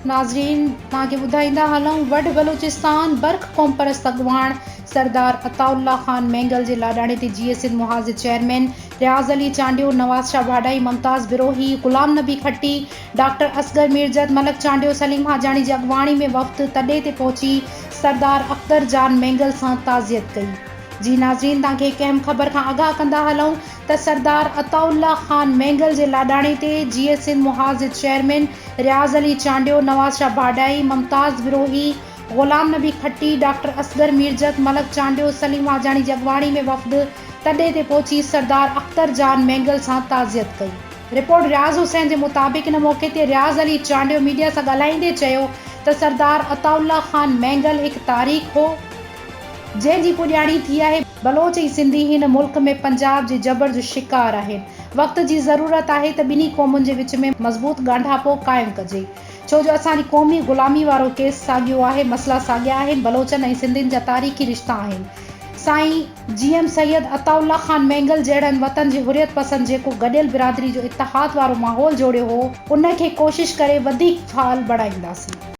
नाज़रीन तव्हांखे ॿुधाईंदा हलूं वॾ बलूचिस्तान बर्क क़ौम परस्त अॻवान सरदार अताउल्ला ख़ान मैंगल जे लाॾाणे ते GSN मुहाज़ चेयरमैन रियाज़ अली चांडियो, नवाज़ शाह भाडाई, मुमताज़ बिरोही, गुलाम नबी खट्टी, डॉक्टर असगर मीरजत, मलक चांडियो, सलीम हाजानी जी अॻवाणी में वफ़द तॾे ते पहुची सरदार अख्तर जान मैंगल सां ताज़ियत कई। जी नाज़रीन तव्हांखे हिकु अहम ख़बर खां आगाह कंदा हलूं त सरदार अताउल्ला ख़ान मैंगल जे लाॾाणे ते GSN मुहाज़ चेयरमैन रियाज़ अली चांडियो, नवाज़ शाह भाडाई, मुमताज़ बिरोही, गुलाम नबी खट्टी, डॉक्टर असगर मीरजत, मलक चांडियो, सलीम हाजानी जी अॻवाणी में वफ़द तॾे ते पहुची सरदार अख्तर जान मैंगल सां ताज़ियत कई। रिपोर्ट रियाज़ हुसैन जे मुताबिक़ इन मौक़े ते रियाज़ अली चांडियो मीडिया सां ॻाल्हाईंदे चयो त सरदार अताउल्ला ख़ान मैंगल हिकु तारीख़ हो जंहिंजी पुॼाणी थी आहे। बलोच ऐं सिंधी हिन मुल्क में पंजाब जे जबर जो शिकार आहिनि। वक़्त जी ज़रूरत आहे त ॿिन्ही क़ौमुनि जे विच में मज़बूत ॻंढापो क़ाइमु कजे, छो जो असांजी क़ौमी ग़ुलामी वारो केस साॻियो आहे। मसइला साॻिया आहिनि। बलोचनि ऐं सिंधियुनि जा तारीख़ी रिश्ता आहिनि। साईं GM सैयद अताउल्ला ख़ान मैंगल जहिड़नि वतन जे हुरियत पसंद जेको गॾियल बिरादरी जो इतिहाद वारो माहौल जोड़ियो हो, उन खे कोशिश करे वधीक फाल बणाईंदासीं।